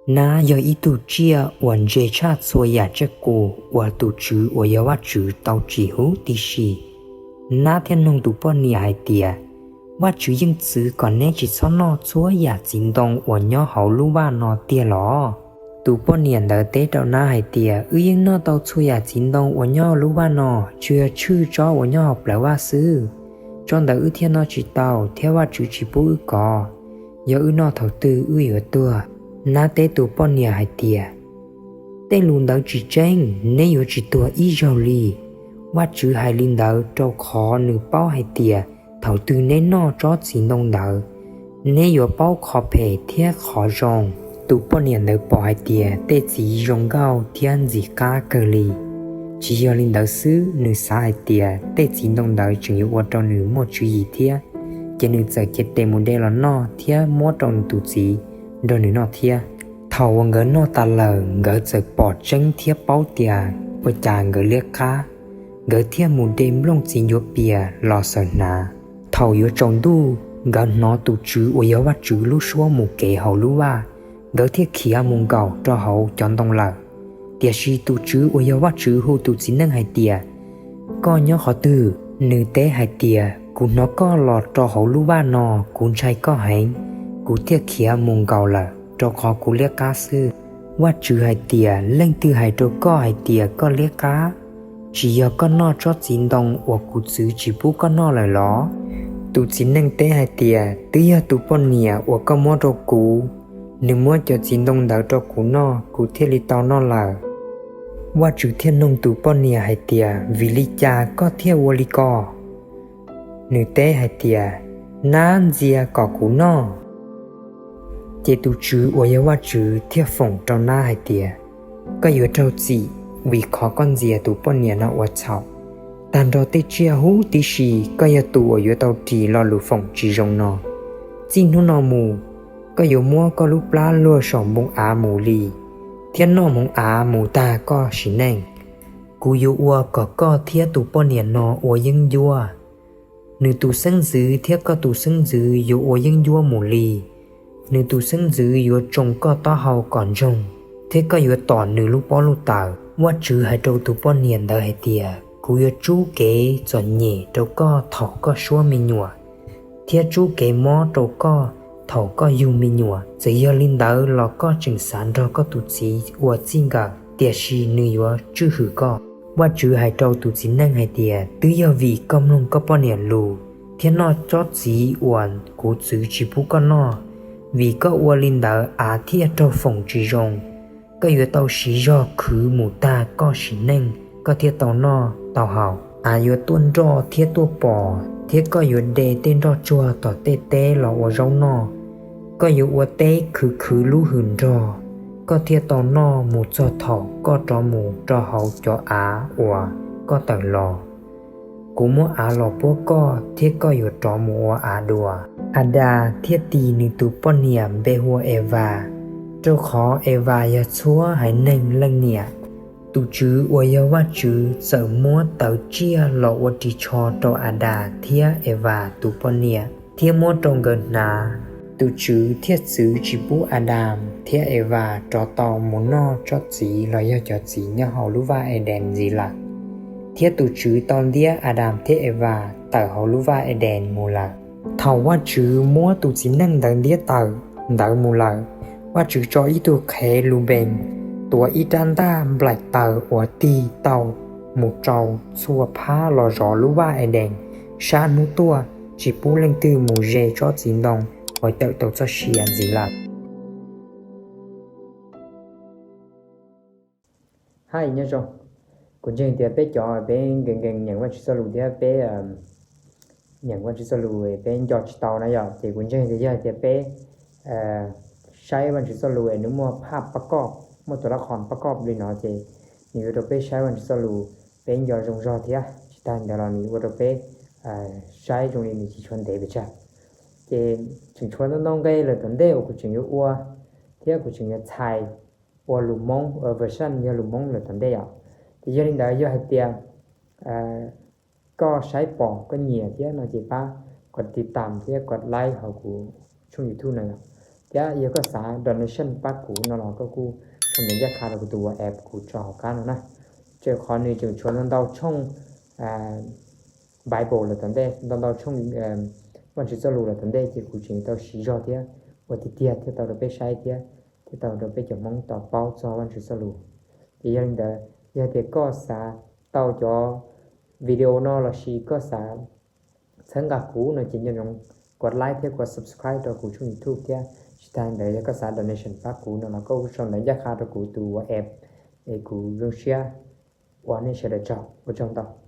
那有一度只วันเจชาตัวอยากจะกูว่าตุจือว่าอยว่าจือเตาจีหูดิชีน้าเทียนนงตุปอนเนี่ยให้เตียว่าจือยังจือก่อนแน่จิตซ้อนนอชัวอยากจินดงว่าย่อเขารู้ว่านอเตียหรอตุปอนเนี่ยเดอเตเดาหน้าให้เตียยังนอเตาชัวอยากจินดงว่าย่อรู้ว่านอเชื่อชื่อจ้อว่าย่อแปลว่าซื้อจนเดอเทียนนอจิตเตาเทียว่าจือจิปุก่อยานอเท่าตื้ออยู่ตัวน้าเตตุปอนเนี่ยให้เตียเต้ลุนเดาจีเจงเนยอยู่จีตัวอีจอลีว่าจื้อให้ลินเดาเจ้าขอหนึ่งเป้าให้เตียเท่าตื่นเนนอจอดสีนงเดาเนยอยู่เป้าขอเพเทียขอจงตุปอนเนี่ยเดาปอให้เตียเต้จีจงเก้าเทียนจีกาเกลีจียอลินเดาซื้อหนึ่งสายเตียเต้จีนงเดาจึงอยู่ว่าตอนหนึ่งหมดจุยเทียจะหนึ่งจะเก็บเตมุเดลนอเทียหมดตอนตุจีโดนหนึ่งนอเทียthầu ngỡ nó ta lờ ngỡ giật bỏ chân thiết bao tiền và chàng ngỡ liếc cá ngỡ thiết một đêm lông xin vô bìa lò sợ nà thầu vô trong đu ngỡ nó tụ chữ và yếu bắt chữ lúc xua một kẻ hậu lúc ba ngỡ thiết khía mông gạo cho hậu chọn đông lờ tiệt si tụ chữ và yếu bắt chữ hô tụ xin nâng hai tiệt có nhớ họ từ nữ tế hai tiệt cũng nó có lọt cho hậu lúc ba nọ cũng trai có hành cũng thiết khía mông gạo lờ cho khó cú liếc cá sưว่าจือhai tia lên từ hai trâu có hai tia có liếc cá chỉ do con nó cho chín đồng hoặc cú chữ chỉ bú con nó lại ló tụ chín nâng té hai tia từ giờ tụ pon nia hoặc có mua trâu cú nếu mua cho chín đồng đỡ cho cú nó cú thiết li tao nó làว่าจือthiên nông tụ pon nia hai tia vì li cha có thiết vô li co nếu té hai tia nan zia có cú nó chế tu chữ vàว่าจือเทียฝงเจ้าหน้าให้เตียก็อยู่เจ้าจีวิขอก้อนเจียตูป้อนเนี่ยนะว่าเช่าแต่เราเตเจียหูติชีก็อยู่ตัวอยู่เต้าจีรอหลุฝงจีจงนอจินหุนอมูก็อยู่มัวก็ลุปลาลัวสองมงอาหมูลีเทียนนอมงอาหมูตาก็ชิแนงกูอยู่อัวก็เทียตูป้อนเนี่ยนออัวยังยัวหนึ่งตูซึ่งซื้อเทียก็ตูซึ่งซื้ออยู่อัวยังยัวหมูลีnữ tu sinh giữ yếu trông có to hậu còn trông thế có yếu tỏ nữ lúc bó lúc tạoว่าจื้อให้trâu tu bó niên đời hay tìa cú yếu chú kế chọn nhẹ trâu có thảo có xua mi nhùa thiết chú kế mó trâu có thảo có yu mi nhùa giờ yếu linh đời lọ có chừng sản rồi có tu chí của chính cả tìa xì nữ yếu chú hử cóว่าจื้อให้trâu tu chí năng hay tìa tứ yếu vì công lông có bó niên lù thiết nó chót chí uẩn cú chữ chỉ bú con nó vì có ua linh đỡ á thiết trâu phồng trì rồng có yếu tàu xí do khứ mù ta có xí nênh có thiết tàu no tàu hào yếu tuân rò thiết tua bò thiết có yếu đề tên rò chua tỏ tê tê lọ ua rau no có yếu ua tê khứ lú hừn rò có thiết tàu no mù cho thọ có trò mù trò hậu cho á ua có tờ lò cú mua á lò bố có thiết có yếu trò mù á đùa Ada thiết tì nữ tụ pon niệm bê hùa Eva trâu khó Eva ya chúa hãy nâng lăng nịa tụ chứ ua ya wa chứ sợ mua tàu chia lọ ua trì cho trâu Ada thiết Eva tụ pon niệm thiết mua trông gần nà tụ chứ thiết xứ chỉ bú Adam thiết Eva cho tàu muốn no cho chỉ lo ya cho chỉ nhớ hậu lũ va Eden gì là thiết tụ chứ tàu đĩa Adam thiết Eva tàu hậu lũ va Eden mù là thầuว่าจื้อมัวตุจินั่งดังเลี้ยเต่าดังมูลาว่าจื้อจออีตัวแคลูเบงตัวอีดันด้าบลัดเต่าหัวตีเต่าหมูเจ้าสัวผ้าหล่อจอรู้ว่าไอแดงชาหนูตัวจีปูเล่งตือหมูเจจอจินดงไว้เต่าตัวจะเชียนจีหลับhai nhớ rồi cũng chừng thì bé cho bé gần nhận qua số lượng thì bé nhận quan chỉ lùi bên giọt tàu này rồi thì cũng chơi thì giờ thì béใช้วันที่ลวยนึกว่าภาพประกอบตัวละครประกอบเลยเนาะที่นี่เราไปใช้วันที่ลวยเป็นยอดจงจอที่ที่ตั้งแต่เรานี่เราไปใช้ตรงนี้มีชวนเดบิชาที่ถึงชวนน้องๆก็เลยตอนเดียวกูจึงอยู่ว่าที่กูจึงจะใช้ว่าลุมงเวอร์ชันยาลุมงเลยตอนเดียวที่ยังได้ยอดให้เตียก็ใช้ปอกก็เหนียที่เราจะป้ากดติดตามที่กดไลค์เขากูช่อง YouTube นั่นแหละที่ ya yêu có xã donation bác cũ nó là có cú trong những giá khá là tụ app cũ trò cá nó nè chơi khó này chừng chuẩn nó đau trong Bible là tận đây đau đau trongวันที่จะรู้แล้วตอนเด็กที่กูจริงต้องชี้จอเทียวันที่เทียที่ต้องไปใช้เทียที่ต้องไปจะมองต่อเป้าจอวันที่จะรู้ที่ยังเดียที่ก็สาต่อจอวิดีโอนอลชี้ก็สาสังกัดกูในจริงยังกดไลค์เทียกด subscribe ตัวกูช่อง YouTube เทียชิตายเดียก็สา donation ฝากกูนั่นแล้วก็ช่องไหนอยากขาดตัวกูตัวแอปไอ้กูเรื่องเชียร์วันนี้เฉลี่ยจอกูจองต่อ